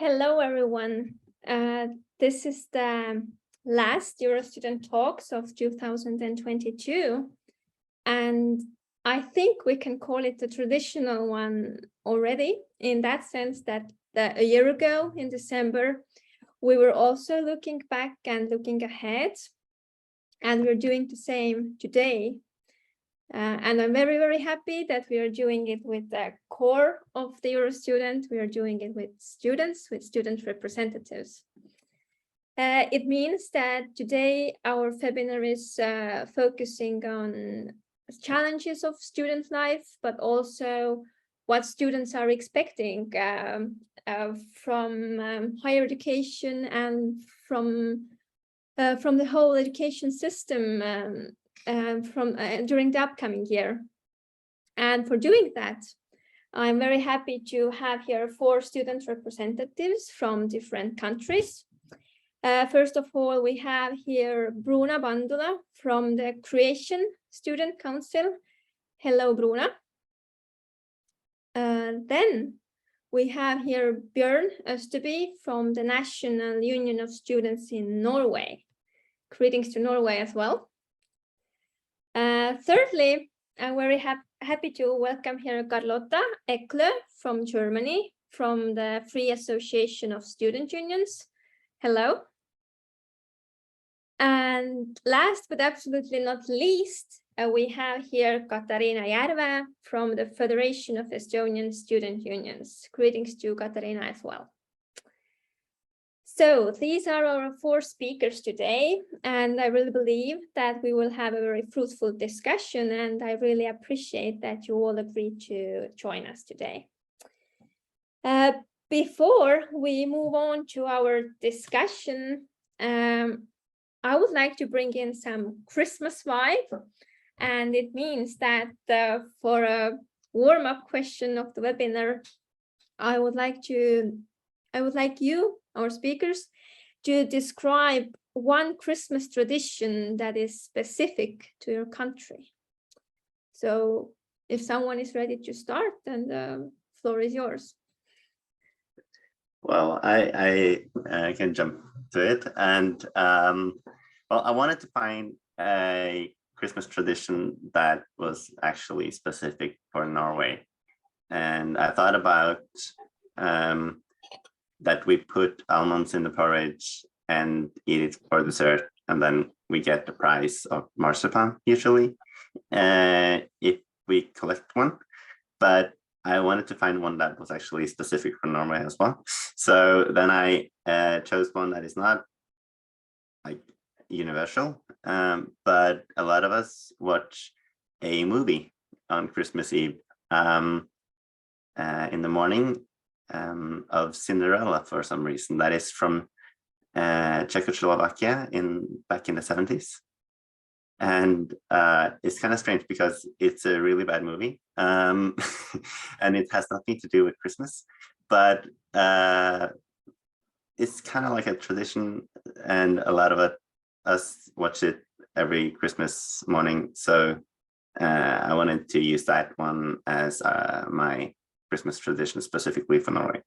Hello, everyone. This is the last EUROSTUDENT Talks of 2022. And I think we can call it a traditional one already, in that sense that a year ago in December, we were also looking back and looking ahead. And we're doing the same today. And I'm very, very happy that we are doing it with the core of the EUROSTUDENT. We are doing it with students, with student representatives. It means that today our webinar is focusing on challenges of student life, but also what students are expecting from higher education and from the whole education system during the upcoming year. And for doing that, I'm very happy to have here 4 student representatives from different countries. First of all, we have here Bruna Bandula from the Croatian Student Council. Hello, Bruna. Then we have here Björn Österby from the National Union of Students in Norway. Greetings to Norway as well. Thirdly, I'm very happy to welcome here Carlotta Ekle from Germany, from the Free Association of Student Unions. Hello. And last but absolutely not least, we have here Katariina Järve from the Federation of Estonian Student Unions. Greetings to Katariina as well. So these are our 4 speakers today, and I really believe that we will have a very fruitful discussion, and I really appreciate that you all agreed to join us today. Before we move on to our discussion, I would like to bring in some Christmas vibe, and it means that for a warm-up question of the webinar, I would like you, our speakers, to describe one Christmas tradition that is specific to your country. So if someone is ready to start, then the floor is yours. Well, I can jump to it. And well, I wanted to find a Christmas tradition that was actually specific for Norway. And I thought about that we put almonds in the porridge and eat it for dessert, and then we get the prize of marzipan usually if we collect one. But I wanted to find one that was actually specific for Norway as well. So then I chose one that is not like universal, but a lot of us watch a movie on Christmas Eve in the morning of Cinderella for some reason. That is from Czechoslovakia back in the 70s. And it's kind of strange because it's a really bad movie and it has nothing to do with Christmas, but it's kind of like a tradition, and a lot of us watch it every Christmas morning. So I wanted to use that one as my Christmas tradition specifically for Norway.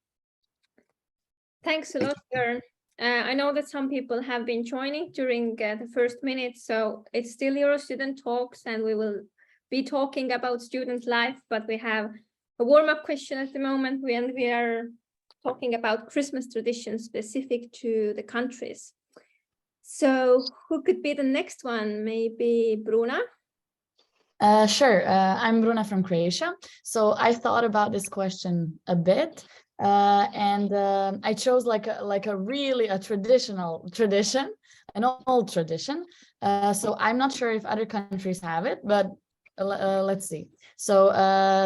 Thanks a lot, Björn. I know that some people have been joining during the first minute, so it's still EUROSTUDENT Talks, and we will be talking about student life, but we have a warm-up question at the moment, and we are talking about Christmas traditions specific to the countries. So who could be the next one? Maybe Bruna? Sure. I'm Bruna from Croatia. So I thought about this question a bit, and I chose like a traditional tradition, an old tradition. So I'm not sure if other countries have it, but let's see. So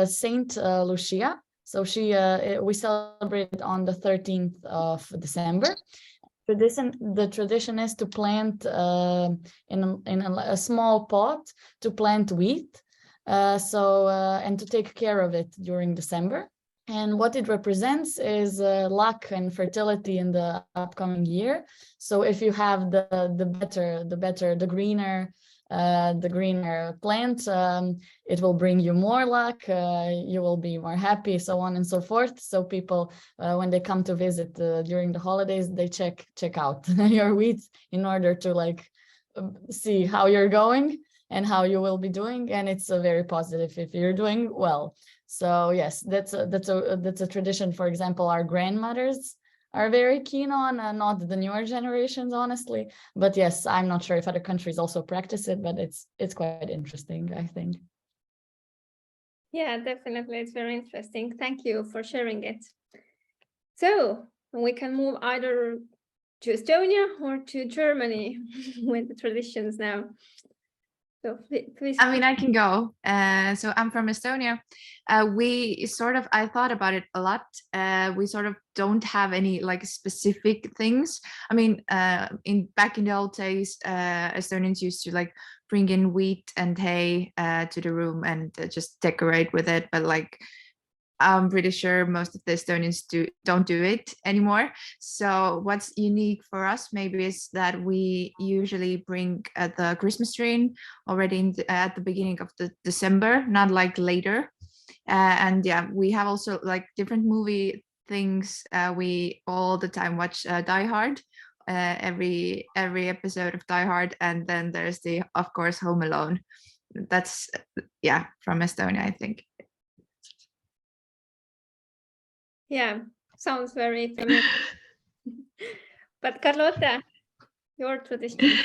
Saint Lucia. So we celebrate it on the 13th of December. The tradition is to plant in a small pot, to plant wheat, and to take care of it during December. And what it represents is luck and fertility in the upcoming year. So if you have the greener the greener plant, it will bring you more luck, you will be more happy, so on and so forth. So people, when they come to visit during the holidays, they check out your wheat in order to like see how you're going and how you will be doing, and it's very positive if you're doing well. So yes, that's a tradition. For example, our grandmothers are very keen on, not the newer generations, honestly, but yes, I'm not sure if other countries also practice it, but it's quite interesting, I think. Yeah, definitely, it's very interesting. Thank you for sharing it. So we can move either to Estonia or to Germany with the traditions now. So please. I mean, I can go. So I'm from Estonia. I thought about it a lot. We sort of don't have any like specific things. I mean, back in the old days, Estonians used to like bring in wheat and hay to the room and just decorate with it. But like, I'm pretty sure most of the Estonians don't do it anymore. So what's unique for us maybe is that we usually bring the Christmas tree in already at the beginning of the December, not like later. And yeah, we have also like different movie things. We all the time watch Die Hard, every episode of Die Hard, and then there's of course Home Alone. That's yeah, from Estonia, I think. Yeah, sounds very familiar. But Carlota, your tradition.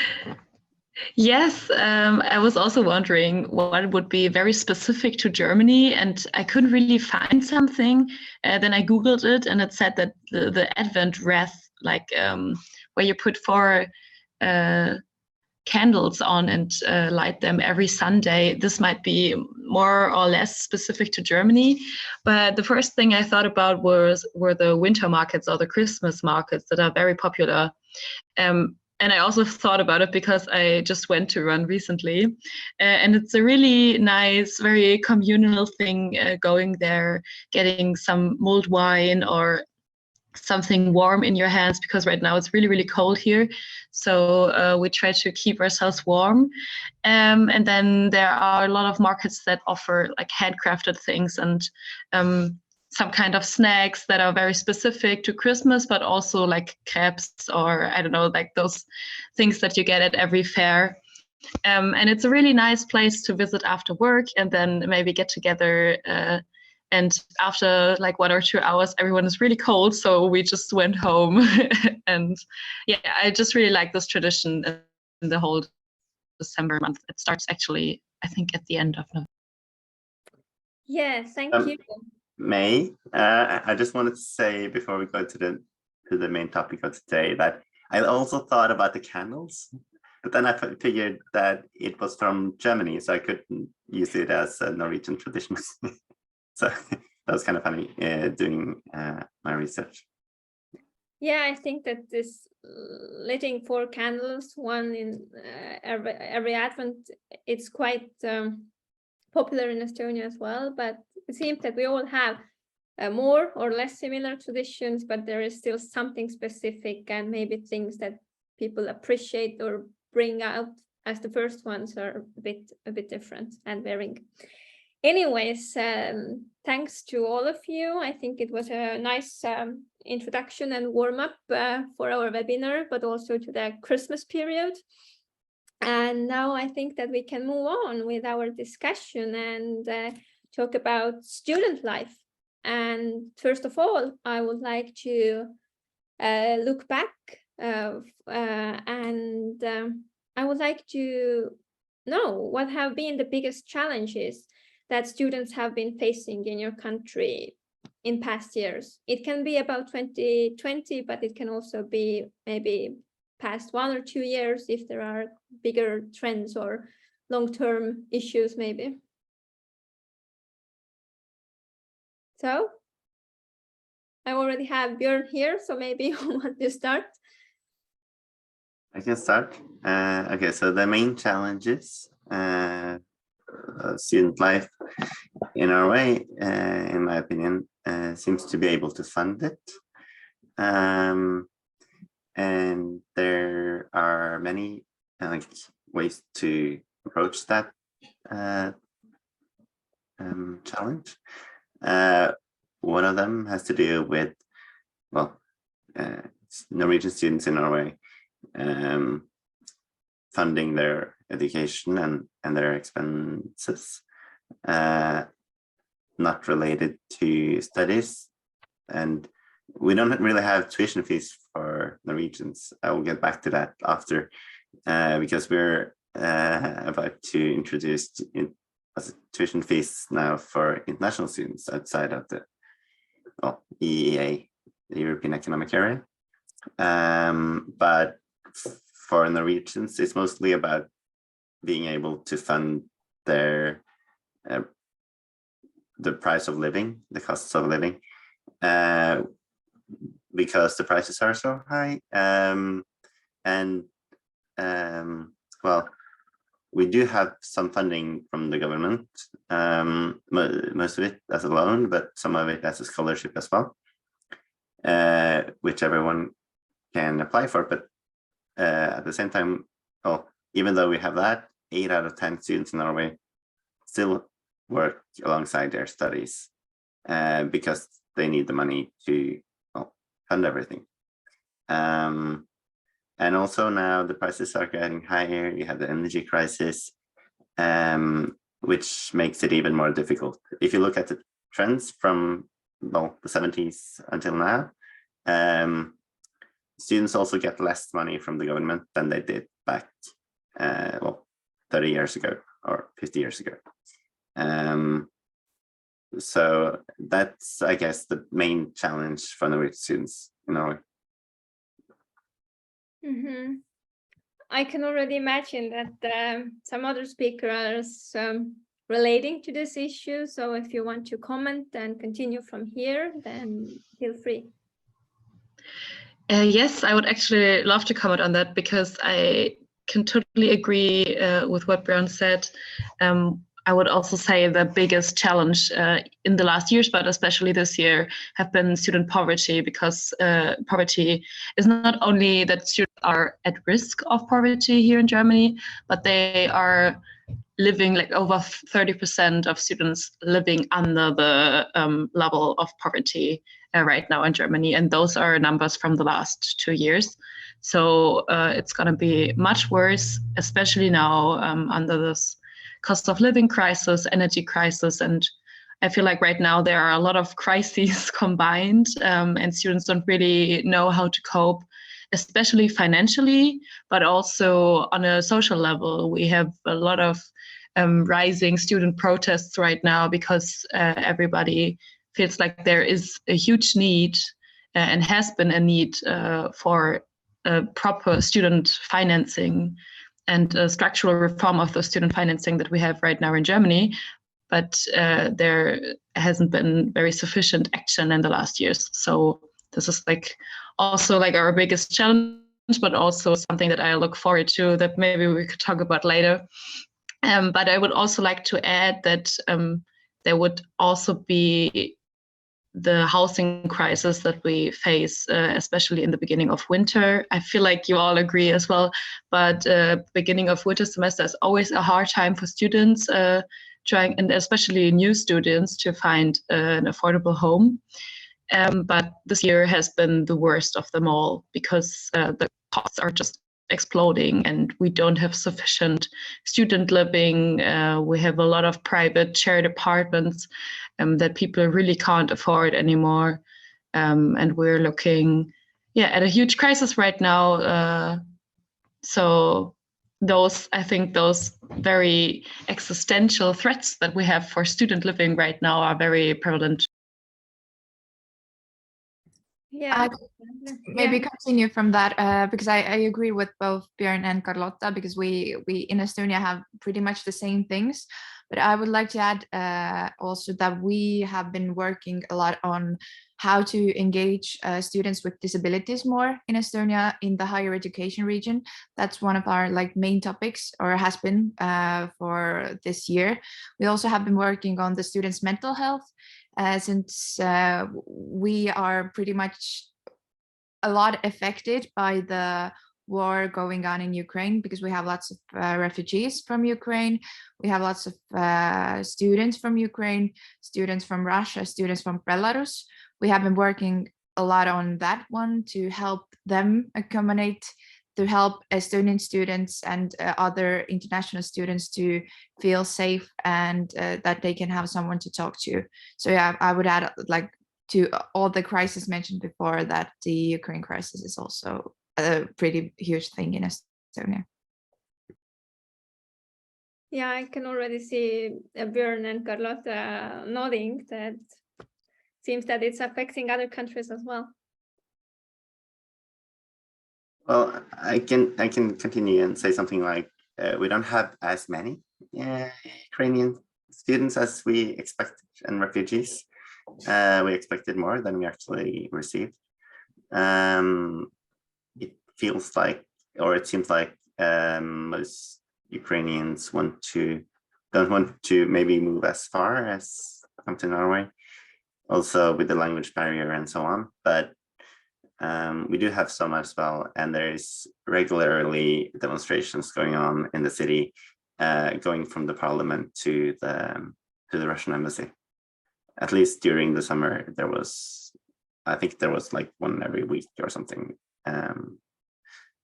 Yes, I was also wondering what would be very specific to Germany, and I couldn't really find something. Then I Googled it, and it said that the Advent wreath, like where you put 4 candles on and light them every Sunday. This might be more or less specific to Germany, but the first thing I thought about were the winter markets or the Christmas markets that are very popular. And I also thought about it because I just went to one recently, and it's a really nice, very communal thing, going there, getting some mulled wine or something warm in your hands, because right now it's really, really cold here. So we try to keep ourselves warm. And then there are a lot of markets that offer like handcrafted things and some kind of snacks that are very specific to Christmas, but also like crepes or I don't know, like those things that you get at every fair. And it's a really nice place to visit after work and then maybe get together. And after like 1 or 2 hours, everyone is really cold. So we just went home. And yeah, I just really like this tradition in the whole December month. It starts actually, I think, at the end of November. Yeah, thank you. May, I just wanted to say before we go to the main topic of today that I also thought about the candles, but then I figured that it was from Germany, so I couldn't use it as a Norwegian tradition. So that was kind of funny doing my research. Yeah, I think that this lighting 4 candles, one in every Advent, it's quite popular in Estonia as well. But it seems that we all have more or less similar traditions, but there is still something specific and maybe things that people appreciate or bring out as the first ones are a bit different and varying. Anyways, thanks to all of you. I think it was a nice introduction and warm-up for our webinar, but also to the Christmas period. And now I think that we can move on with our discussion and talk about student life. And first of all, I would like to look back and I would like to know what have been the biggest challenges that students have been facing in your country in past years. It can be about 2020, but it can also be maybe past 1 or 2 years if there are bigger trends or long-term issues maybe. So I already have Björn here, so maybe you want to start. I can start. Okay, so the main challenges student life in Norway, in my opinion, seems to be able to fund it. And there are many ways to approach that challenge. One of them has to do with, well, Norwegian students in Norway funding their education and their expenses, not related to studies. And we don't really have tuition fees for Norwegians. I will get back to that after, because we're about to introduce tuition fees now for international students outside of the EEA, the European Economic Area. But for Norwegians, it's mostly about being able to fund their the price of living, the costs of living, because the prices are so high. Well, we do have some funding from the government, most of it as a loan, but some of it as a scholarship as well, which everyone can apply for. But at the same time, well, even though we have that, 8 out of 10 students in Norway still work alongside their studies because they need the money to fund everything. And also now the prices are getting higher. You have the energy crisis, which makes it even more difficult. If you look at the trends from the 70s until now, students also get less money from the government than they did back 30 years ago or 50 years ago. So that's, I guess, the main challenge for Norwegian students in Norway. Mm-hmm. I can already imagine that some other speakers are relating to this issue. So if you want to comment and continue from here, then feel free. Yes, I would actually love to comment on that because I can totally agree with what Björn said. I would also say the biggest challenge in the last years, but especially this year, have been student poverty, because poverty is not only that students are at risk of poverty here in Germany, but they are living, like over 30% of students living under the level of poverty right now in Germany. And those are numbers from the last 2 years. So it's going to be much worse, especially now under this cost of living crisis, energy crisis. And I feel like right now there are a lot of crises combined, and students don't really know how to cope, especially financially, but also on a social level. We have a lot of rising student protests right now because everybody feels like there is a huge need and has been a need for proper student financing and a structural reform of the student financing that we have right now in Germany. But there hasn't been very sufficient action in the last years. So this is also our biggest challenge, but also something that I look forward to that maybe we could talk about later. But I would also like to add that there would also be the housing crisis that we face, especially in the beginning of winter. I feel like you all agree as well, but beginning of winter semester is always a hard time for students trying, and especially new students, to find an affordable home. But this year has been the worst of them all because the costs are just exploding and we don't have sufficient student living. We have a lot of private shared apartments that people really can't afford anymore. And we're looking at a huge crisis right now. So I think those very existential threats that we have for student living right now are very prevalent. Yeah, maybe continue from that because I agree with both Björn and Carlotta, because we in Estonia have pretty much the same things. But I would like to add also that we have been working a lot on how to engage students with disabilities more in Estonia in the higher education region. That's one of our main topics, or has been for this year. We also have been working on the students' mental health, since we are pretty much a lot affected by the war going on in Ukraine, because we have lots of refugees from Ukraine. We have lots of students from Ukraine, students from Russia, students from Belarus. We have been working a lot on that one to help them accommodate, to help Estonian students and other international students to feel safe and that they can have someone to talk to. So yeah, I would add, like, to all the crises mentioned before, that the Ukraine crisis is also a pretty huge thing in Estonia. Yeah, I can already see Björn and Carlota nodding. That seems that it's affecting other countries as well. Well, I can continue and say something like we don't have as many Ukrainian students as we expected, and refugees. We expected more than we actually received. It feels like, or it seems like, most Ukrainians don't want to maybe move as far as come to Norway, also with the language barrier and so on. But we do have some as well, and there's regularly demonstrations going on in the city, going from the parliament to the Russian embassy. At least during the summer, I think there was like one every week or something.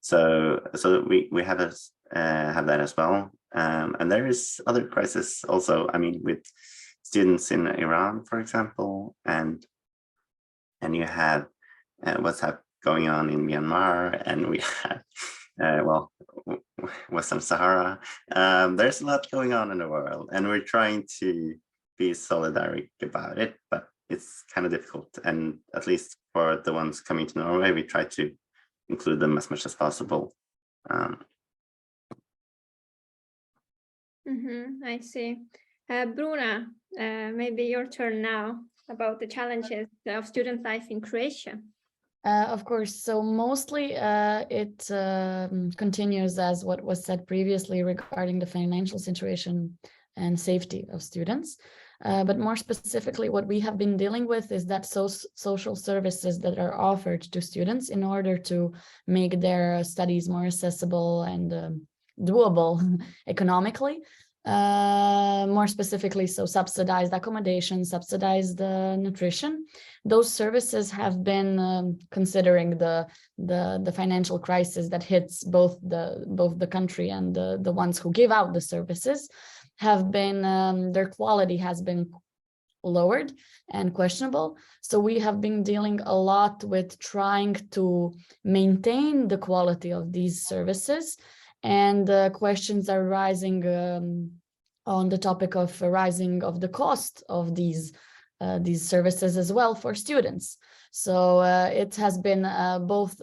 So we have that as well, and there is other crises also. I mean, with students in Iran, for example, and you have what's going on in Myanmar, and we have well, Western Sahara. There's a lot going on in the world, and we're trying to be solidaric about it, but it's kind of difficult. And at least for the ones coming to Norway, we try to include them as much as possible. I see. Bruna, maybe your turn now, about the challenges of student life in Croatia. Of course. So mostly it continues as what was said previously regarding the financial situation and safety of students. But more specifically, what we have been dealing with is that social services that are offered to students in order to make their studies more accessible and doable economically. More specifically, so subsidized accommodation, subsidized nutrition. Those services have been considering the financial crisis that hits both the country and the ones who give out the services, have been their quality has been lowered and questionable. So we have been dealing a lot with trying to maintain the quality of these services, and questions are rising on the topic of rising of the cost of these services as well for students. So it has been both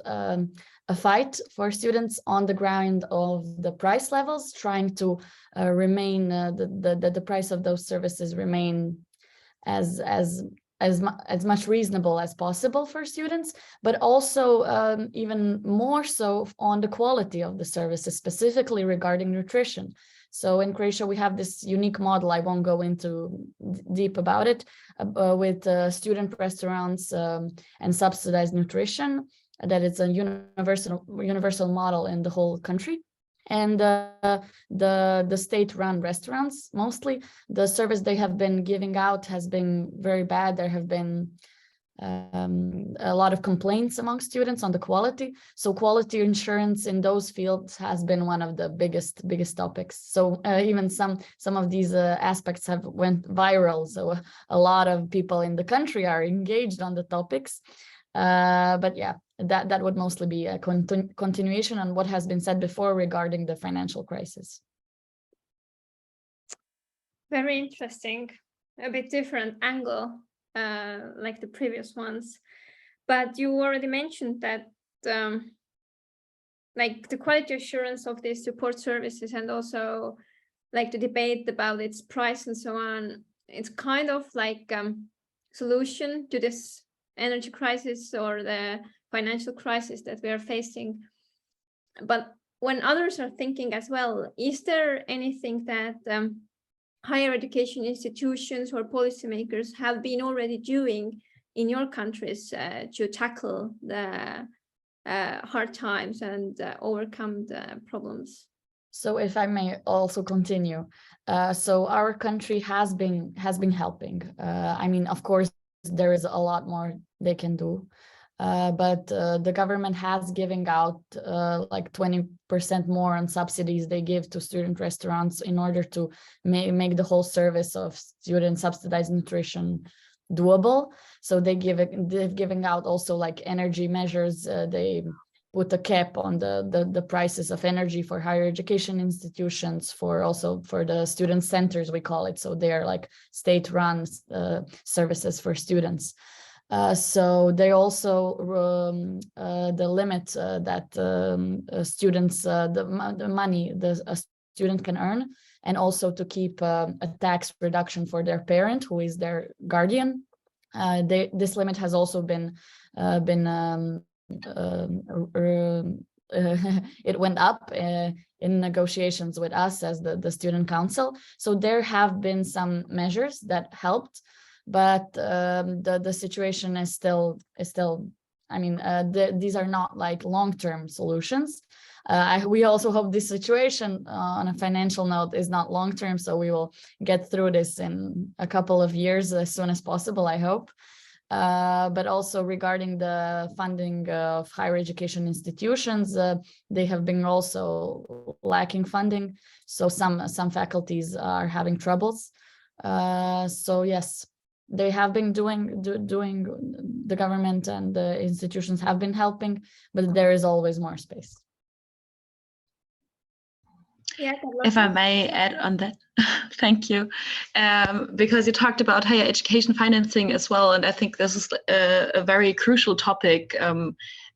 a fight for students on the ground of the price levels, trying to remain the price of those services remain as much reasonable as possible for students, but also even more so on the quality of the services, specifically regarding nutrition. So in Croatia, we have this unique model. I won't go into deep about it, with student restaurants and subsidized nutrition. That it's a universal model in the whole country. And the state-run restaurants, mostly the service they have been giving out has been very bad. There have been a lot of complaints among students on the quality. So quality insurance in those fields has been one of the biggest topics. So even some of these aspects have went viral. So a lot of people in the country are engaged on the topics. But yeah, that would mostly be a continuation on what has been said before regarding the financial crisis. Very interesting, a bit different angle, like the previous ones. But you already mentioned that like the quality assurance of these support services, and also like the debate about its price and so on, it's kind of like solution to this energy crisis or the financial crisis that we are facing. But when others are thinking as well, is there anything that higher education institutions or policymakers have been already doing in your countries to tackle the hard times and overcome the problems. So if I may also continue, so our country has been helping. I mean, of course, there is a lot more they can do, but the government has giving out like 20% more on subsidies they give to student restaurants in order to make the whole service of student subsidized nutrition doable. So they've giving out also like energy measures. They put a cap on the prices of energy for higher education institutions, for the student centers, we call it. So they are like state-run services for students. So they also the limit that students the money a student can earn, and also to keep a tax reduction for their parent who is their guardian. This limit has also been it went up in negotiations with us as the student council. So there have been some measures that helped, but the situation is still, I mean, these are not like long-term solutions. We also hope this situation on a financial note is not long-term, so we will get through this in a couple of years as soon as possible, I hope. But also regarding the funding of higher education institutions, they have been also lacking funding. So some faculties are having troubles. So yes, they have been doing the government and the institutions have been helping, but there is always more space. Yeah, If I may add on that, thank you. Because you talked about higher education financing as well, and I think this is a very crucial topic,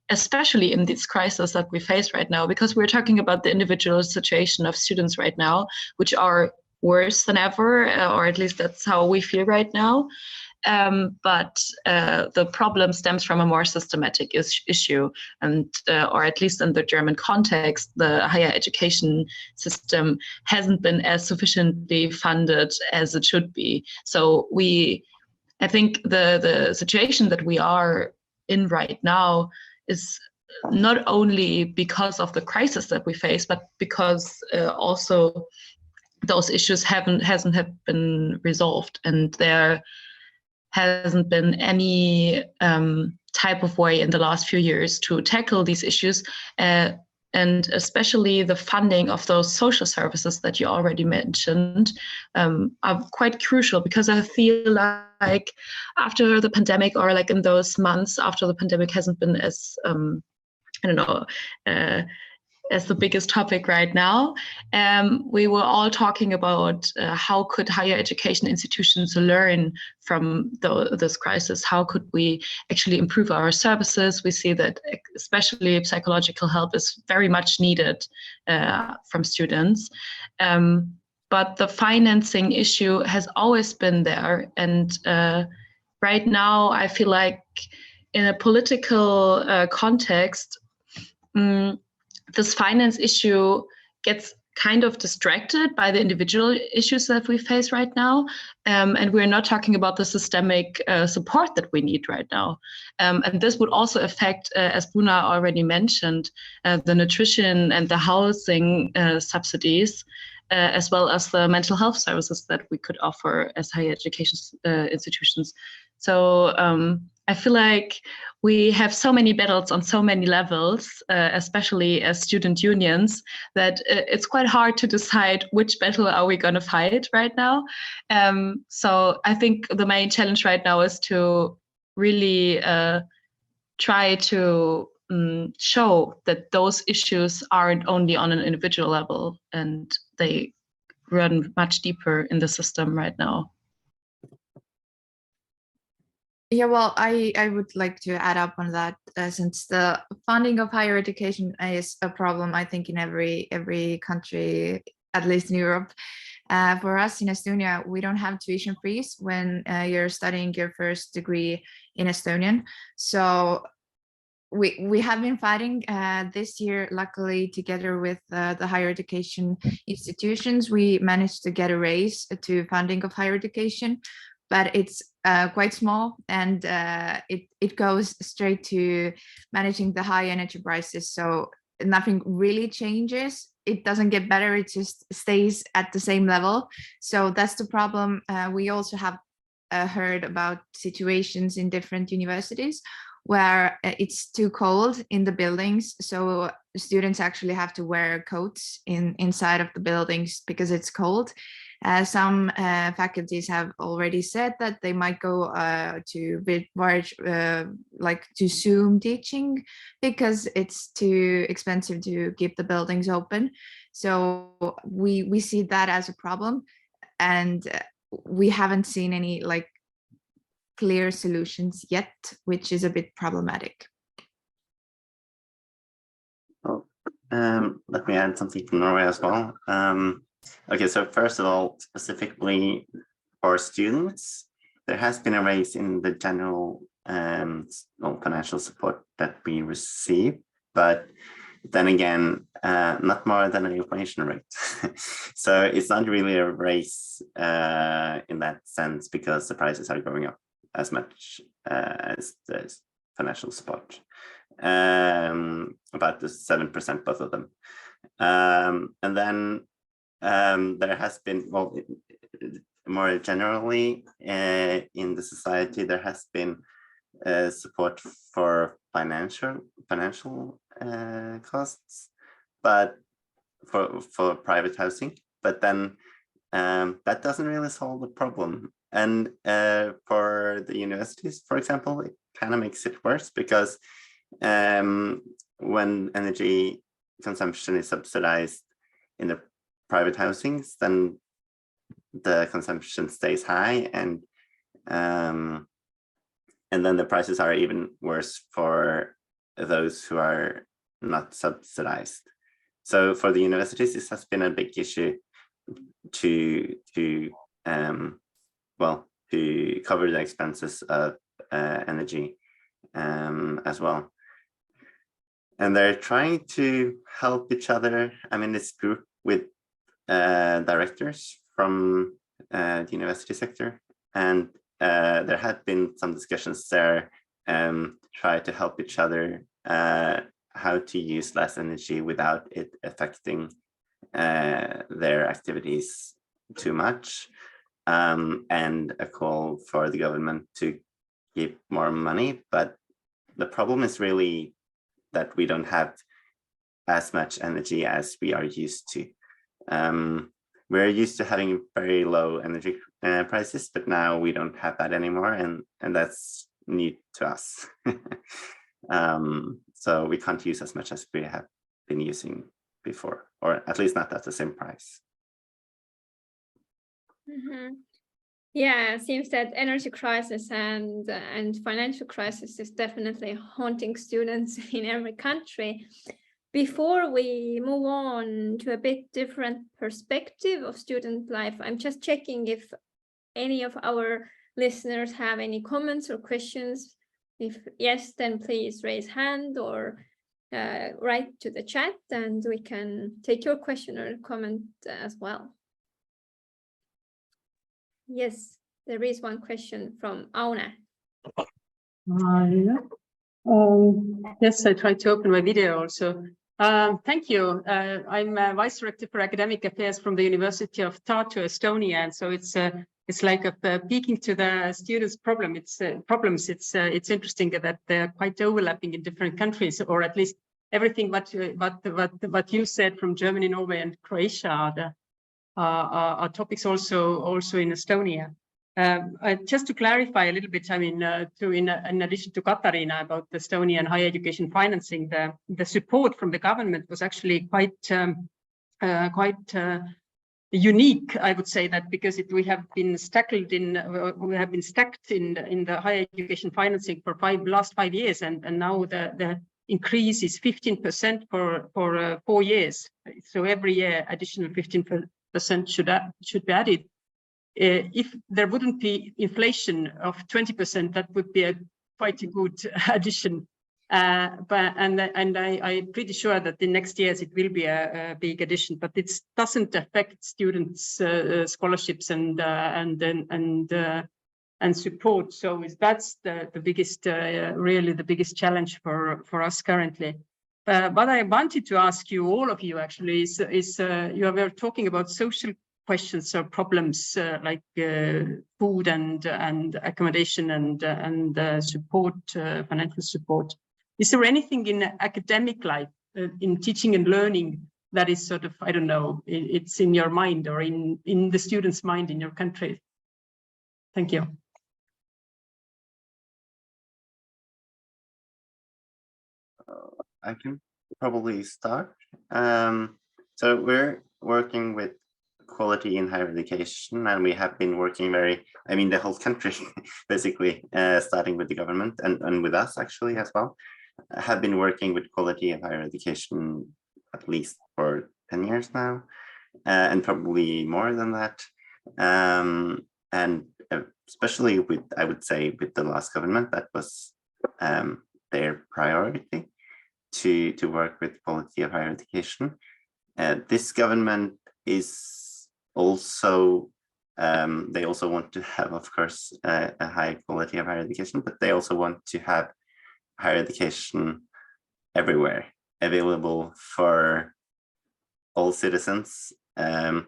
especially in this crisis that we face right now, because we're talking about the individual situation of students right now, which are worse than ever, or at least that's how we feel right now. But the problem stems from a more systematic issue, and or at least in the German context, the higher education system hasn't been as sufficiently funded as it should be. So I think the situation that we are in right now is not only because of the crisis that we face, but because also those issues hasn't been resolved, and there hasn't been any type of way in the last few years to tackle these issues, and especially the funding of those social services that you already mentioned are quite crucial, because I feel like after the pandemic, or like in those months after the pandemic hasn't been as as the biggest topic right now, we were all talking about how could higher education institutions learn from this crisis? How could we actually improve our services? We see that especially psychological help is very much needed from students. But the financing issue has always been there. And right now, I feel like in a political context, this finance issue gets kind of distracted by the individual issues that we face right now. And we're not talking about the systemic support that we need right now. And this would also affect, as Bruna already mentioned, the nutrition and the housing subsidies, as well as the mental health services that we could offer as higher education institutions. So I feel like we have so many battles on so many levels, especially as student unions, that it's quite hard to decide which battle are we going to fight right now. So I think the main challenge right now is to really try to show that those issues aren't only on an individual level, and they run much deeper in the system right now. Yeah, well, I would like to add up on that, since the funding of higher education is a problem, I think, in every country, at least in Europe. For us in Estonia, we don't have tuition fees when you're studying your first degree in Estonian. So we have been fighting this year, luckily, together with the higher education institutions. We managed to get a raise to funding of higher education, but it's quite small, and it goes straight to managing the high energy prices. So nothing really changes. It doesn't get better. It just stays at the same level. So that's the problem. We also have heard about situations in different universities where it's too cold in the buildings, so students actually have to wear coats inside of the buildings because it's cold. Some faculties have already said that they might go to like to Zoom teaching because it's too expensive to keep the buildings open. So we see that as a problem, and we haven't seen any like clear solutions yet, which is a bit problematic. Oh, let me add something from Norway as well. Okay, so first of all, specifically for students, there has been a raise in the general financial support that we receive, but then again, not more than an inflation rate. So it's not really a raise in that sense, because the prices are going up as much as the financial support, about the 7%, both of them. And then there has been, well, more generally in the society, there has been support for financial costs, but for private housing, but then that doesn't really solve the problem. And for the universities, for example, it kind of makes it worse, because when energy consumption is subsidized in the private housings, then the consumption stays high, and then the prices are even worse for those who are not subsidized. So for the universities, this has been a big issue to cover the expenses of energy as well. And they're trying to help each other. I'm in this group with directors from the university sector, and there had been some discussions there, try to help each other how to use less energy without it affecting their activities too much, and a call for the government to give more money. But the problem is really that we don't have as much energy as we are used to. We're used to having very low energy prices, but now we don't have that anymore, and that's new to us. So we can't use as much as we have been using before, or at least not at the same price. Mm-hmm. Yeah, it seems that energy crisis and financial crisis is definitely haunting students in every country. Before we move on to a bit different perspective of student life, I'm just checking if any of our listeners have any comments or questions. If yes, then please raise hand or write to the chat, and we can take your question or comment as well. Yes, there is one question from Aune. Yes, I tried to open my video also. Thank you. I'm Vice Director for Academic Affairs from the University of Tartu, Estonia, and so it's like peeking to the students' problems. It's interesting that they're quite overlapping in different countries, or at least everything what you said from Germany, Norway, and Croatia are topics also in Estonia. Just to clarify a little bit, I mean, in addition to Katariina about the Estonian higher education financing, the support from the government was actually quite unique, I would say, that because we have been stuck in the higher education financing for last 5 years, and now the increase is 15% for 4 years. So every year additional 15% should be added. If there wouldn't be inflation of 20%, that would be quite a good addition. I'm pretty sure that in next years it will be a big addition, but it doesn't affect students' scholarships and and support. So that's the biggest, really the biggest challenge for us currently. But I wanted to ask you, all of you actually, is you were talking about social questions or problems like food and accommodation and support, financial support. Is there anything in academic life, in teaching and learning, that is sort of, I don't know, it's in your mind or in the students' mind in your country? Thank you. I can probably start. So we're working with quality in higher education, and we have been working the whole country, basically, starting with the government and with us actually as well, have been working with quality of higher education at least for 10 years now, and probably more than that. And especially with, I would say, with the last government, that was their priority to work with quality of higher education. This government is also, they also want to have, of course, a high quality of higher education, but they also want to have higher education everywhere, available for all citizens, and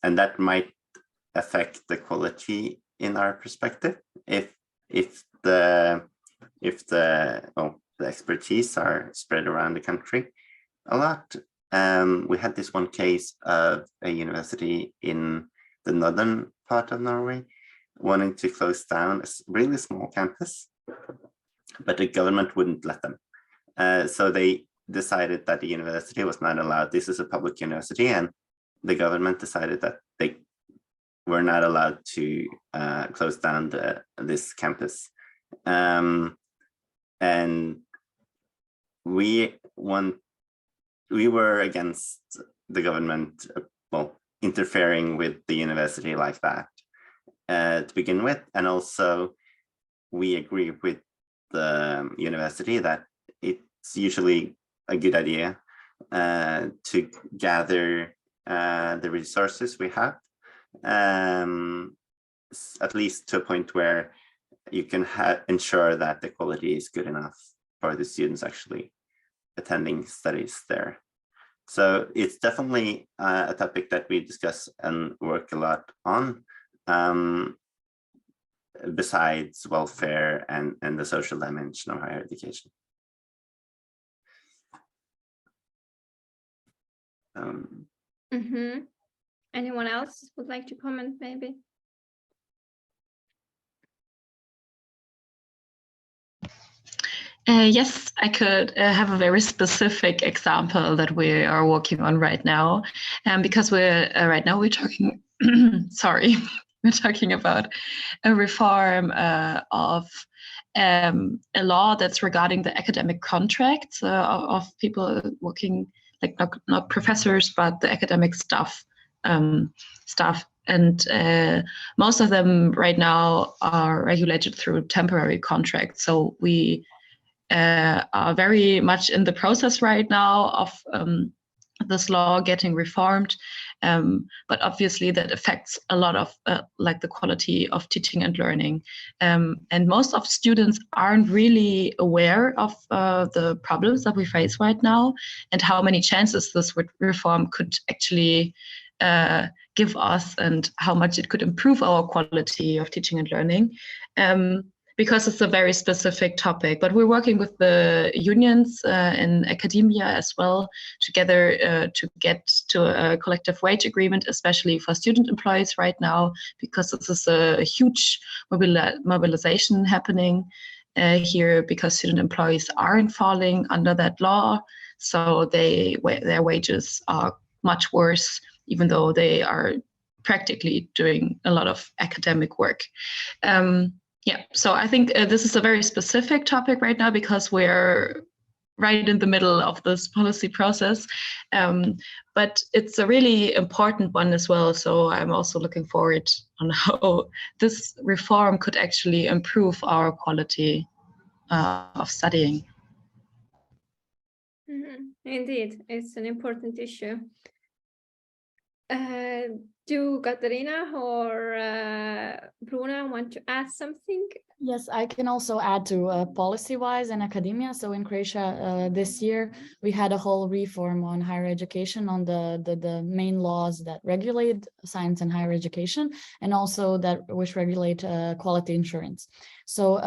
that might affect the quality in our perspective if the expertise are spread around the country a lot. We had this one case of a university in the northern part of Norway wanting to close down a really small campus, but the government wouldn't let them. So they decided that the university was not allowed. This is a public university, and the government decided that they were not allowed to close down this campus. And we were against the government, interfering with the university like that to begin with. And also we agree with the university that it's usually a good idea to gather the resources we have, at least to a point where you can ensure that the quality is good enough for the students actually attending studies there. So it's definitely a topic that we discuss and work a lot on, besides welfare and the social dimension of higher education. Anyone else would like to comment, maybe? Yes, I could have a very specific example that we are working on right now, because we're talking. Sorry, we're talking about a reform of a law that's regarding the academic contracts of people working, like not professors, but the academic staff. And most of them right now are regulated through temporary contracts. So we are very much in the process right now of this law getting reformed, but obviously that affects a lot of like the quality of teaching and learning, and most of students aren't really aware of the problems that we face right now and how many chances this reform could actually give us and how much it could improve our quality of teaching and learning. Because it's a very specific topic, but we're working with the unions in academia as well together to get to a collective wage agreement, especially for student employees right now, because this is a huge mobilization happening here, because student employees aren't falling under that law, so their wages are much worse, even though they are practically doing a lot of academic work. Yeah, so I think this is a very specific topic right now because we're right in the middle of this policy process, but it's a really important one as well. So I'm also looking forward on how this reform could actually improve our quality of studying. Indeed, it's an important issue. Do Katarina or Bruna want to add something? Yes, I can also add to policy-wise in academia. So in Croatia this year, we had a whole reform on higher education, on the main laws that regulate science and higher education, and also that which regulate quality insurance. So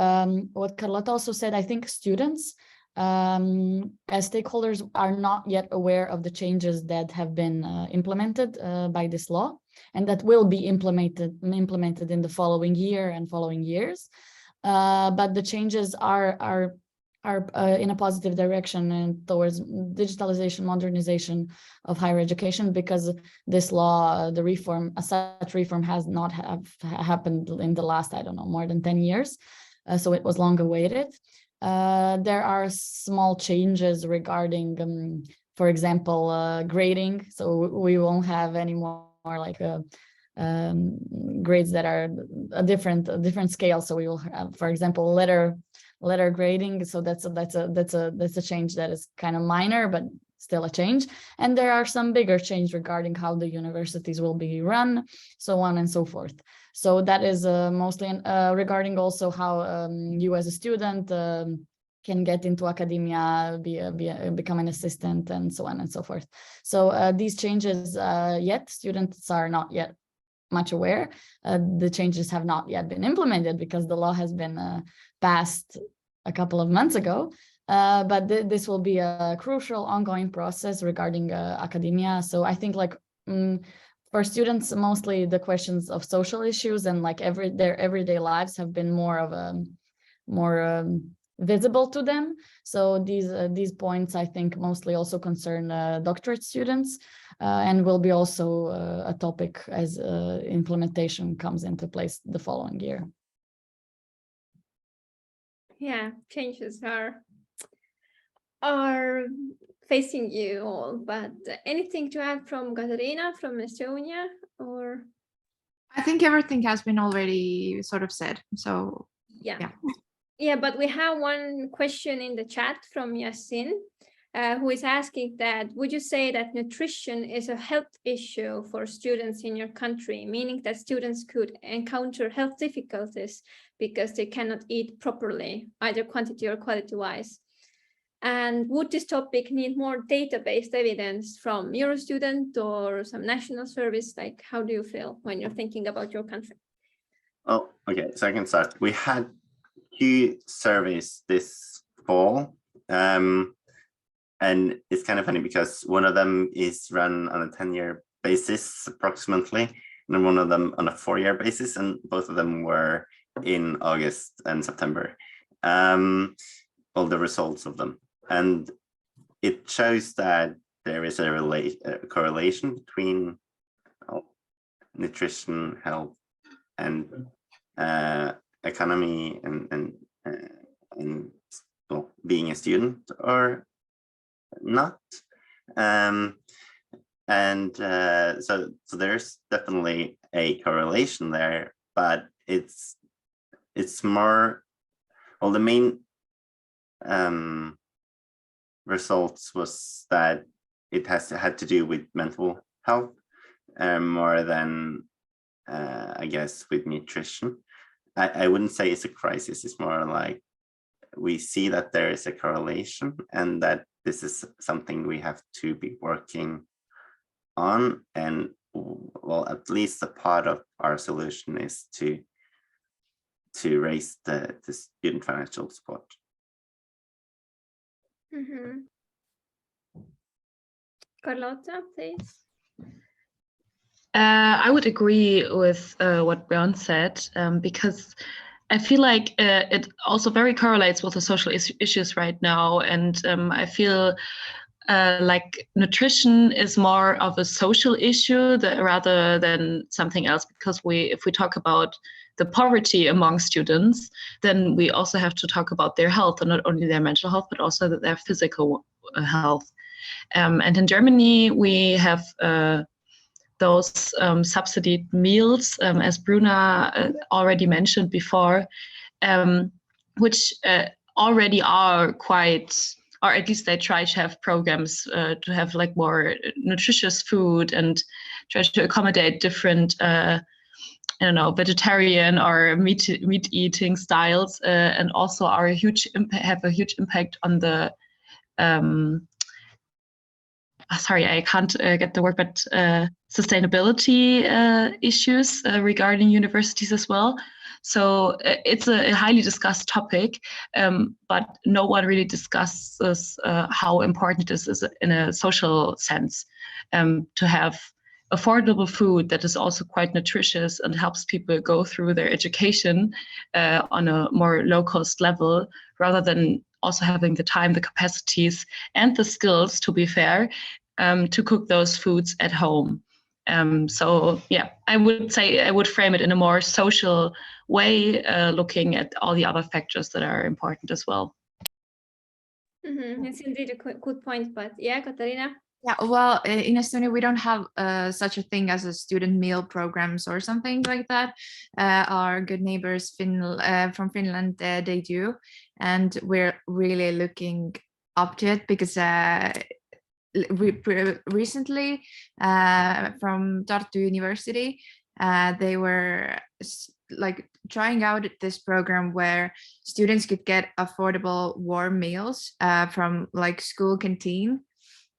what Carlotta also said, I think students as stakeholders are not yet aware of the changes that have been implemented by this law, and that will be implemented in the following year and following years. But the changes are in a positive direction and towards digitalization, modernization of higher education, because this law, the reform, such reform has not happened in the last, I don't know, more than 10 years. So it was long awaited. There are small changes regarding, for example, grading. So we won't have any more like grades that are a different scale. So we will have, for example, letter grading. So that's a change that is kind of minor, but still a change. And there are some bigger change regarding how the universities will be run, so on and so forth. So that is mostly regarding also how you as a student can get into academia, become an assistant, and so on and so forth. So these changes, yet students are not yet much aware. The changes have not yet been implemented because the law has been passed a couple of months ago. But this will be a crucial ongoing process regarding academia. So I think like for students, mostly the questions of social issues and like their everyday lives have been more visible to them. So these points, I think, mostly also concern doctorate students, and will be also a topic as implementation comes into place the following year. Yeah, changes are facing you all, but anything to add from Katarina, from Estonia, or? I think everything has been already sort of said. So yeah, but we have one question in the chat from Yasin, who is asking that, would you say that nutrition is a health issue for students in your country, meaning that students could encounter health difficulties because they cannot eat properly, either quantity or quality-wise? And would this topic need more data-based evidence from EUROSTUDENT or some national service? Like, how do you feel when you're thinking about your country? Oh, okay, so I can start. We had 2 surveys this fall, and it's kind of funny because one of them is run on a 10-year basis approximately, and then one of them on a 4-year basis, and both of them were in August and September, all the results of them. And it shows that there is a correlation between nutrition, health, and economy, and well, being a student or not. So there's definitely a correlation there, but it's more, well, the main results was that it had to do with mental health more than I guess with nutrition. I wouldn't say it's a crisis. It's more like we see that there is a correlation and that this is something we have to be working on. And well, at least a part of our solution is to raise the student financial support. Mm-hmm. Carlotta, please. I would agree with what Björn said, because I feel like it also very correlates with the social issues right now. And I feel like nutrition is more of a social issue rather than something else, because if we talk about the poverty among students, then we also have to talk about their health, and not only their mental health, but also their physical health. And in Germany, we have those subsidized meals, as Bruna already mentioned before, which already are quite, or at least they try to have programs to have like more nutritious food and try to accommodate different I don't know, vegetarian or meat eating styles, and also have a huge impact on the sorry, I can't get the word, but sustainability issues regarding universities as well. So it's a highly discussed topic, but no one really discusses how important this is in a social sense, to have affordable food that is also quite nutritious and helps people go through their education on a more low-cost level, rather than also having the time, the capacities, and the skills, to be fair, to cook those foods at home. So yeah, I would say I would frame it in a more social way, looking at all the other factors that are important as well. It's indeed a good point, but yeah, Katarina? Yeah, well, in Estonia, we don't have such a thing as a student meal programs or something like that. Our good neighbors from Finland, they do. And we're really looking up to it because recently from Tartu University, they were like trying out this program where students could get affordable warm meals from like school canteen.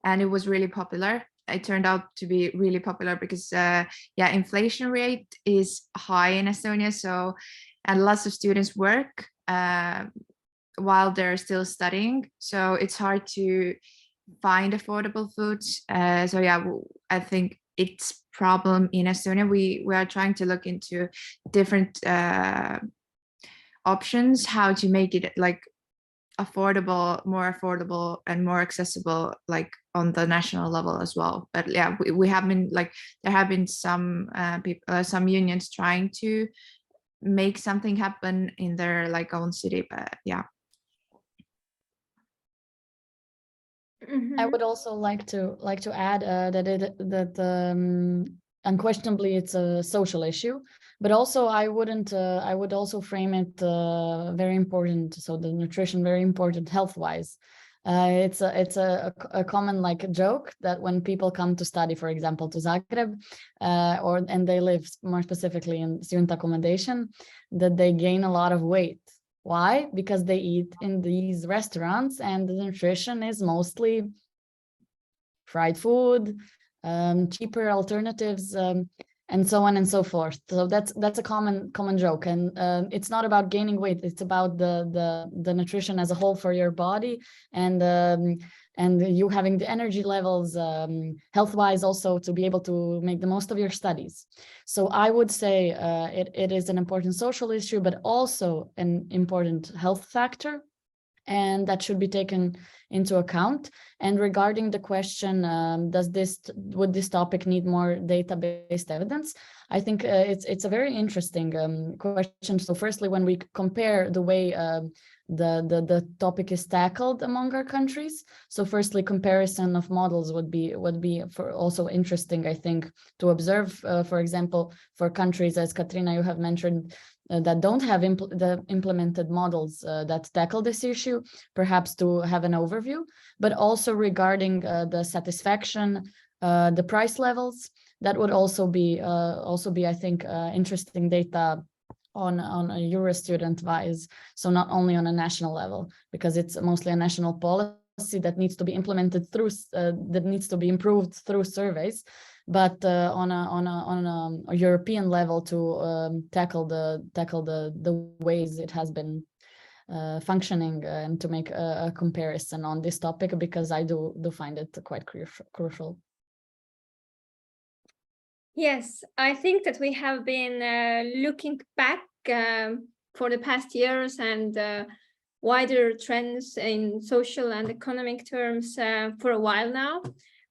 And it was really popular. It turned out to be really popular because yeah, inflation rate is high in Estonia, so and lots of students work while they're still studying, so it's hard to find affordable foods. So yeah, I think it's problem in Estonia. We are trying to look into different options, how to make it like affordable and more accessible, like on the national level as well. But yeah, we have been like, there have been some people, some unions trying to make something happen in their like own city, but yeah. I would also like to add that unquestionably it's a social issue, but also I would also frame it very important. So the nutrition very important health-wise. It's a common like joke that when people come to study, for example, to Zagreb, and they live more specifically in student accommodation, that they gain a lot of weight. Why? Because they eat in these restaurants and the nutrition is mostly fried food, cheaper alternatives, and so on and so forth. So that's a common joke, and it's not about gaining weight. It's about the nutrition as a whole for your body, and you having the energy levels, health-wise, also to be able to make the most of your studies. So I would say it is an important social issue, but also an important health factor, and that should be taken into account. And regarding the question, would this topic need more data-based evidence? I think it's a very interesting question. So firstly, when we compare the way the topic is tackled among our countries, so firstly, comparison of models would be for also interesting, I think, to observe. For example, for countries, as Katrina, you have mentioned, that don't have the implemented models that tackle this issue, perhaps to have an overview, but also regarding the satisfaction, the price levels, that would also be I think interesting data on a EUROSTUDENT wise. So not only on a national level, because it's mostly a national policy that needs to be implemented through that needs to be improved through surveys, but on a European level to tackle the ways it has been functioning, and to make a comparison on this topic, because I do find it quite crucial. Yes, I think that we have been looking back for the past years and wider trends in social and economic terms for a while now.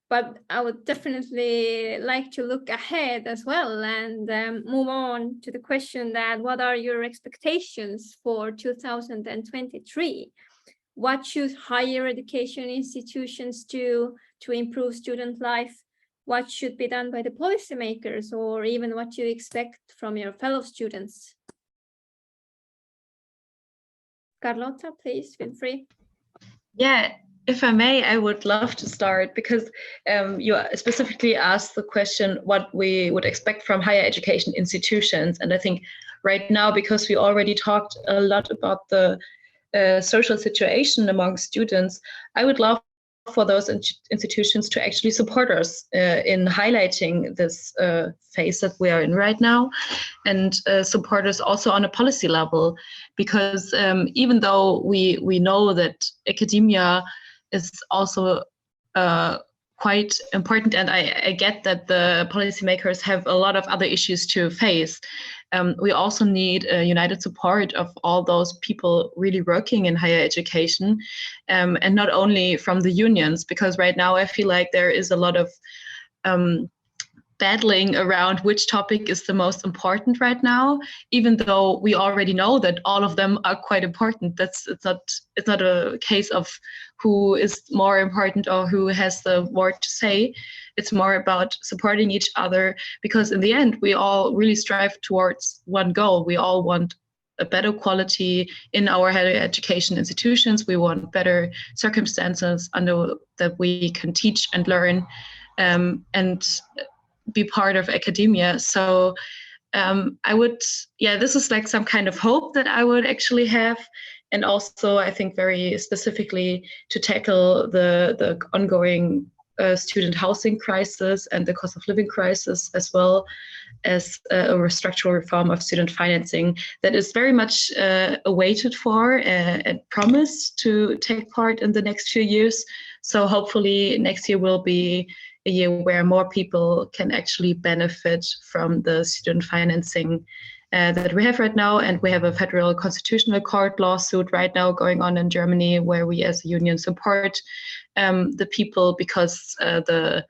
But I would definitely like to look ahead as well and move on to the question that what are your expectations for 2023? What should higher education institutions do to improve student life? What should be done by the policymakers, or even what you expect from your fellow students? Carlota, please feel free. Yeah, If I may, I would love to start because you specifically asked the question what we would expect from higher education institutions. And I think right now, because we already talked a lot about the social situation among students, I would love for those institutions to actually support us in highlighting this phase that we are in right now, and support us also on a policy level, because even though we know that academia is also quite important, and I get that the policymakers have a lot of other issues to face. We also need a united support of all those people really working in higher education, and not only from the unions, because right now I feel like there is a lot of battling around which topic is the most important right now, even though we already know that all of them are quite important. It's not a case of who is more important or who has the word to say. It's more about supporting each other, because in the end we all really strive towards one goal. We all want a better quality in our higher education institutions. We want better circumstances under that we can teach and learn, and be part of academia. So I would, this is like some kind of hope that I would actually have. And also, I think very specifically to tackle the ongoing student housing crisis and the cost of living crisis, as well as a structural reform of student financing that is very much awaited for and promised to take part in the next few years. So hopefully next year will be a year where more people can actually benefit from the student financing that we have right now. And we have a federal constitutional court lawsuit right now going on in Germany, where we as a union support the people, because sorry,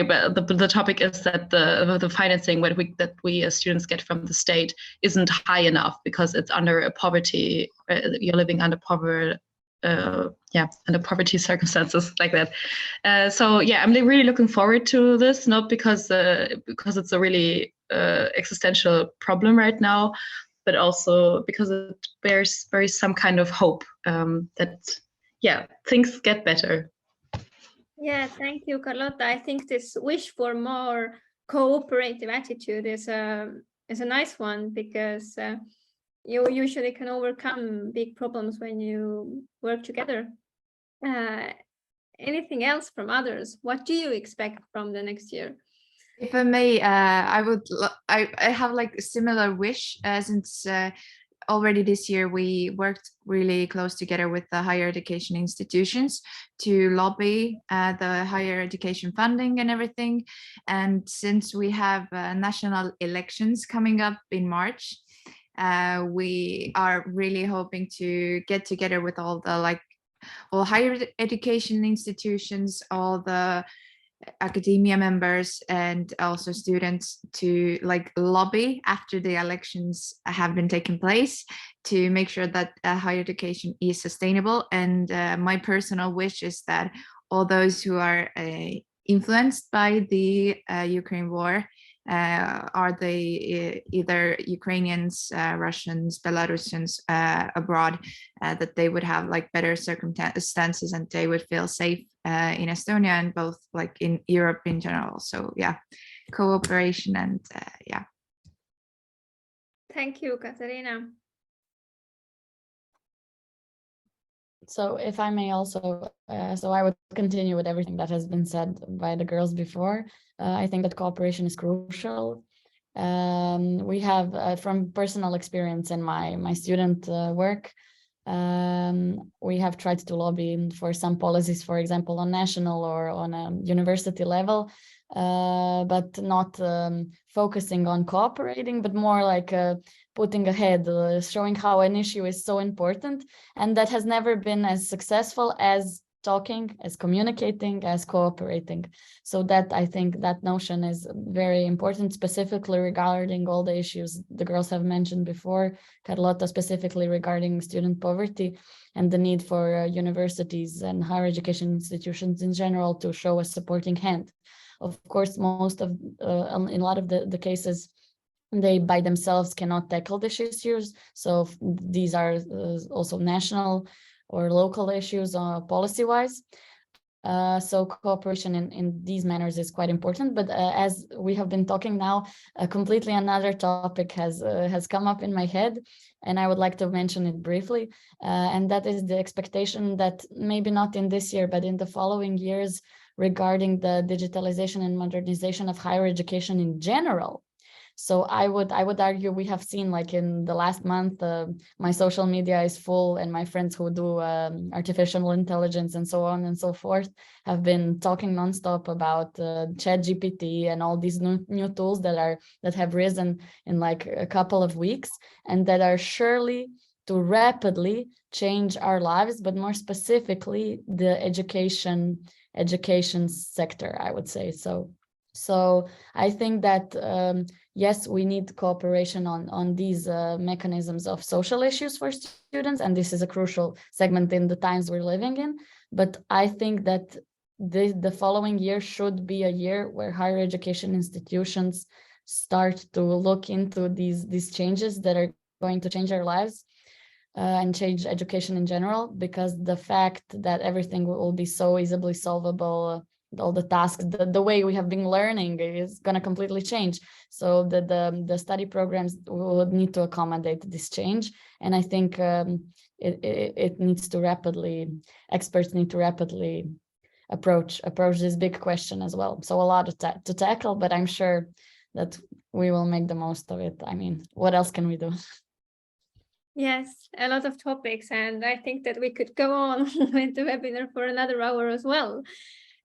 but the topic is that the financing that we as students get from the state isn't high enough, because it's under a poverty, you're living under poverty, under poverty circumstances like that. So yeah, I'm really looking forward to this, not because it's a really existential problem right now, but also because it bears some kind of hope that things get better. Yeah, thank you, Carlotta. I think this wish for more cooperative attitude is a nice one, because you usually can overcome big problems when you work together. Anything else from others? What do you expect from the next year? If I may, I have like a similar wish, since already this year we worked really close together with the higher education institutions to lobby the higher education funding and everything. And since we have national elections coming up in March, we are really hoping to get together with all higher education institutions, all the academia members, and also students to lobby after the elections have been taking place, to make sure that higher education is sustainable. And my personal wish is that all those who are influenced by the Ukraine war, are they either Ukrainians, Russians, Belarusians abroad, that they would have better circumstances and they would feel safe in Estonia, and both in Europe in general. So yeah, cooperation and yeah. Thank you, Katarina. So if I may also, so I would continue with everything that has been said by the girls before. I think that cooperation is crucial. We have, from personal experience in my student work, we have tried to lobby for some policies, for example, on national or on a university level, but not focusing on cooperating, but more putting ahead, showing how an issue is so important, and that has never been as successful as talking, as communicating, as cooperating. So that, I think that notion is very important, specifically regarding all the issues the girls have mentioned before, Carlotta, specifically regarding student poverty and the need for universities and higher education institutions in general to show a supporting hand. Of course, most of, in a lot of the cases, they by themselves cannot tackle these issues. So these are also national or local issues policy-wise. So cooperation in these manners is quite important. But as we have been talking now, completely another topic has come up in my head, and I would like to mention it briefly. And that is the expectation that maybe not in this year, but in the following years, regarding the digitalization and modernization of higher education in general. So I would argue, we have seen, like in the last month, my social media is full, and my friends who do artificial intelligence and so on and so forth have been talking nonstop about ChatGPT and all these new tools that have risen in like a couple of weeks, and that are surely to rapidly change our lives, but more specifically the education sector, I would say. So I think that yes, we need cooperation on these mechanisms of social issues for students, and this is a crucial segment in the times we're living in. But I think that the following year should be a year where higher education institutions start to look into these changes that are going to change our lives and change education in general, because the fact that everything will be so easily solvable, all the tasks, the way we have been learning is going to completely change. So the study programs would need to accommodate this change. And I think it needs to experts need to rapidly approach this big question as well. So a lot to tackle, but I'm sure that we will make the most of it. I mean, what else can we do? Yes, a lot of topics, and I think that we could go on with the webinar for another hour as well.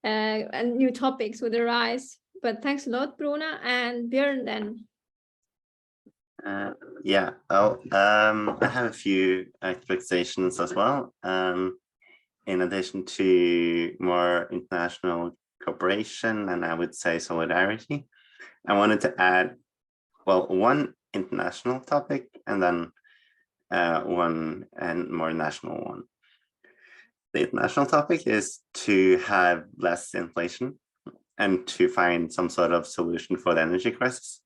And new topics would arise. But thanks a lot, Bruna. And Björn then. Yeah, well, I have a few expectations as well. In addition to more international cooperation, and I would say solidarity, I wanted to add, well, one international topic and then one and more national one. The international topic is to have less inflation and to find some sort of solution for the energy crisis.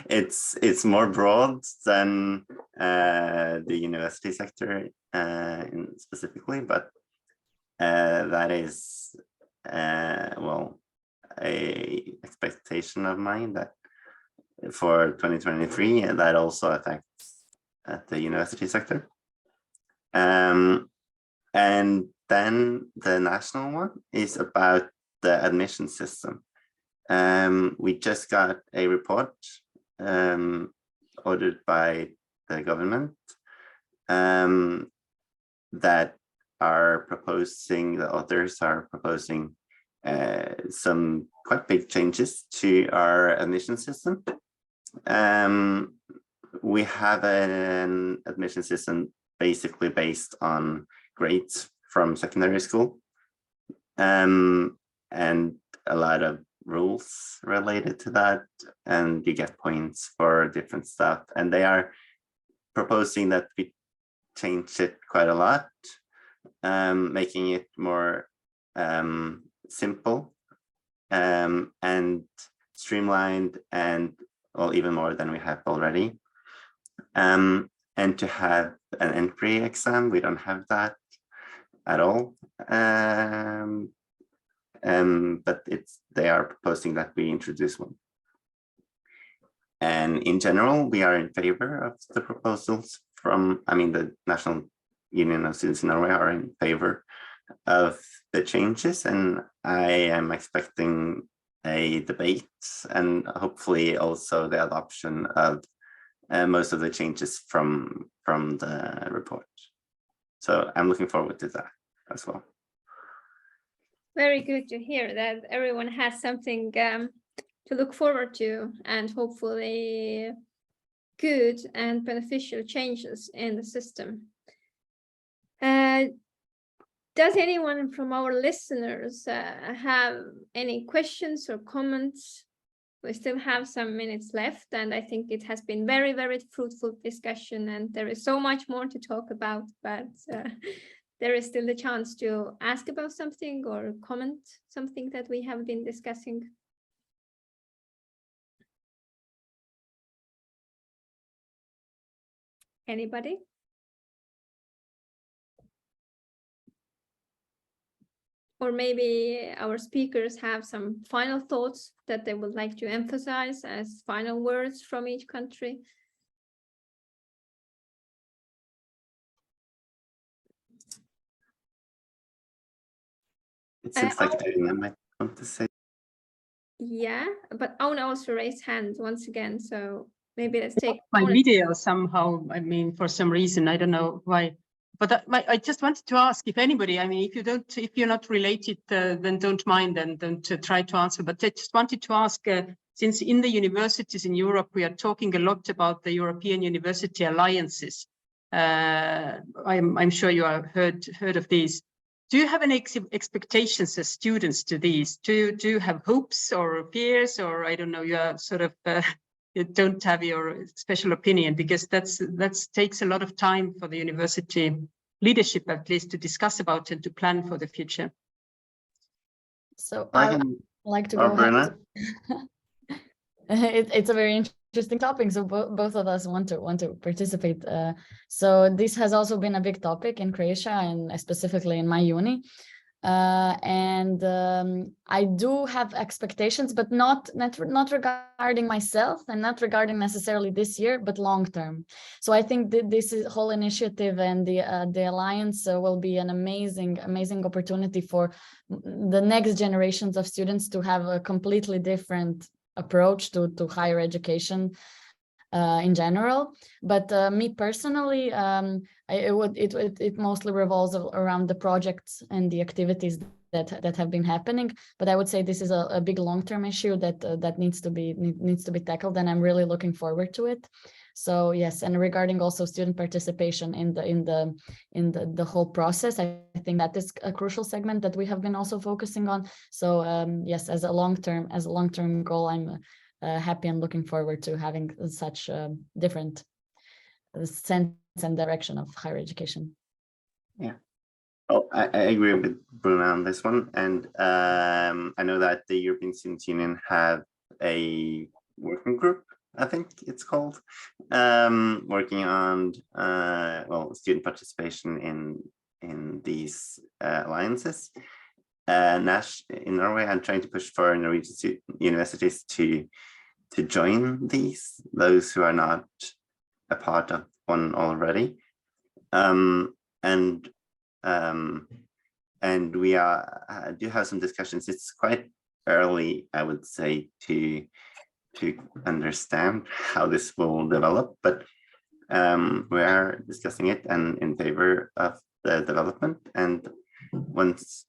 It's more broad than the university sector specifically, but that is well, a expectation of mine that for 2023, and that also affects the university sector. And then the national one is about the admission system. We just got a report ordered by the government that the authors are proposing some quite big changes to our admission system. We have an admission system basically based on grades from secondary school, and a lot of rules related to that, and you get points for different stuff, and they are proposing that we change it quite a lot, making it more simple and streamlined, and well, even more than we have already. And to have an entry exam, we don't have that at all. But they are proposing that we introduce one. And in general, we are in favor of the proposals the National Union of Students in Norway are in favor of the changes, and I am expecting a debate and hopefully also the adoption of most of the changes from the report. So I'm looking forward to that as well. Very good to hear that everyone has something to look forward to, and hopefully good and beneficial changes in the system. Does anyone from our listeners have any questions or comments? We still have some minutes left, and I think it has been very, very fruitful discussion, and there is so much more to talk about, but there is still the chance to ask about something or comment something that we have been discussing. Anybody? or maybe our speakers have some final thoughts that they would like to emphasize as final words from each country. It seems like Dana might want to say. Yeah, but Auna also raised hand once again, so maybe let's take My Auna. video somehow, I mean, for some reason, I don't know why. But I just wanted to ask if anybody, I mean, if you're not related, then don't mind and don't try to answer. But I just wanted to ask, since in the universities in Europe, we are talking a lot about the European University Alliances. I'm sure you have heard of these. Do you have any expectations as students to these? Do you have hopes or fears, or I don't know, you are sort of you don't have your special opinion, because that takes a lot of time for the university leadership, at least, to discuss about and to plan for the future. So I I can, would like to or go ahead. Bruna? It's a very interesting topic, so both of us want to participate. So this has also been a big topic in Croatia, and specifically in my uni. I do have expectations, but not regarding myself and not regarding necessarily this year, but long term. So I think that this whole initiative and the alliance will be an amazing opportunity for the next generations of students to have a completely different approach to higher education in general. But me personally, it mostly revolves around the projects and the activities that have been happening. But I would say this is a big long-term issue that needs to be tackled, and I'm really looking forward to it. So yes, and regarding also student participation in the whole process, I think that is a crucial segment that we have been also focusing on. So yes, as a long-term goal, I'm happy and looking forward to having such different sense and direction of higher education. Yeah. Oh, I agree with Bruna on this one. And I know that the European Students' Union have a working group, I think it's called, working on student participation in these alliances. In Norway, I'm trying to push for Norwegian universities to join those who are not a part of one already. And we do have some discussions. It's quite early, I would say, to understand how this will develop, but we are discussing it and in favor of the development, and wants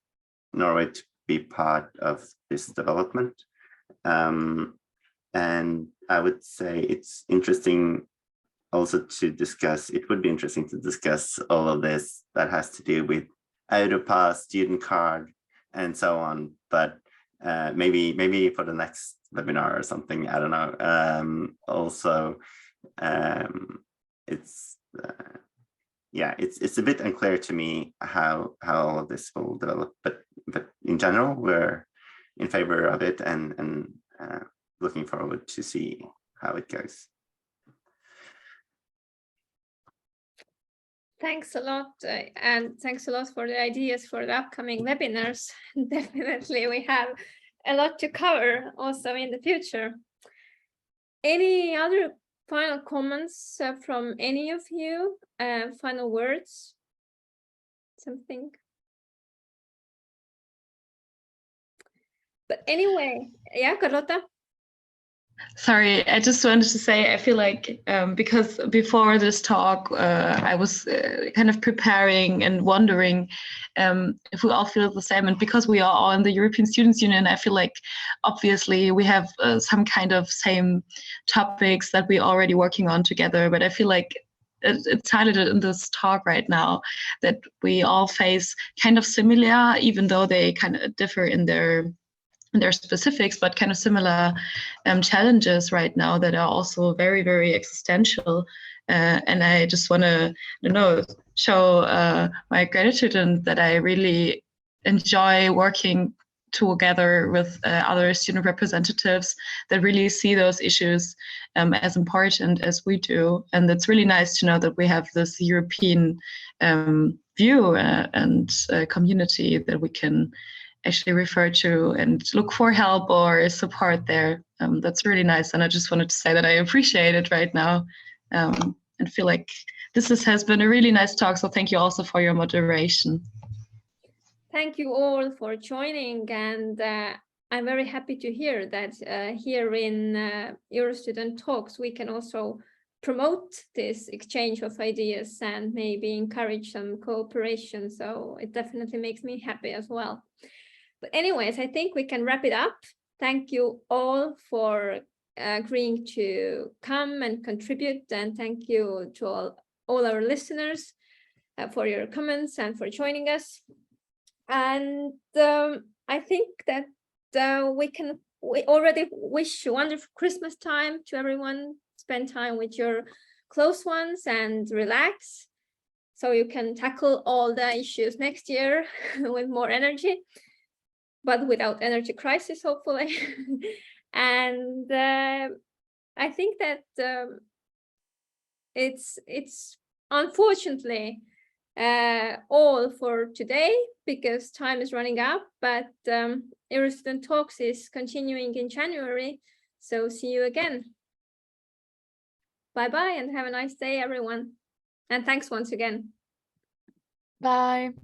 Norway to be part of this development. And I would say it's interesting also to discuss, it would be interesting to discuss all of this that has to do with Europass, student card, and so on. But maybe for the next webinar or something, I don't know. Also, it's a bit unclear to me how all of this will develop. But in general, we're in favor of it and looking forward to see how it goes. Thanks a lot, and thanks a lot for the ideas for the upcoming webinars. Definitely, we have a lot to cover also in the future. Any other final comments from any of you? Final words? Something? But anyway, yeah, Carlota? Sorry, I just wanted to say, I feel like because before this talk, I was kind of preparing and wondering if we all feel the same. And because we are all in the European Students' Union, I feel like obviously we have some kind of same topics that we're already working on together. But I feel like it's highlighted in this talk right now that we all face kind of similar, even though they kind of differ in their specifics, but kind of similar challenges right now that are also very, very existential. And I just want to, show my gratitude and that I really enjoy working together with other student representatives that really see those issues as important as we do. And it's really nice to know that we have this European view and community that we can actually refer to and look for help or support there. That's really nice. And I just wanted to say that I appreciate it right now and feel like this has been a really nice talk. So thank you also for your moderation. Thank you all for joining, and I'm very happy to hear that here in EUROSTUDENT Talks we can also promote this exchange of ideas and maybe encourage some cooperation. So it definitely makes me happy as well. But anyways, I think we can wrap it up. Thank you all for agreeing to come and contribute, and thank you to all our listeners for your comments and for joining us. And I think that we already wish a wonderful Christmas time to everyone. Spend time with your close ones and relax, so you can tackle all the issues next year with more energy, but without energy crisis, hopefully. And I think that it's unfortunately all for today because time is running up, but EUROSTUDENT Talks is continuing in January, so see you again. Bye-bye and have a nice day, everyone. And thanks once again. Bye.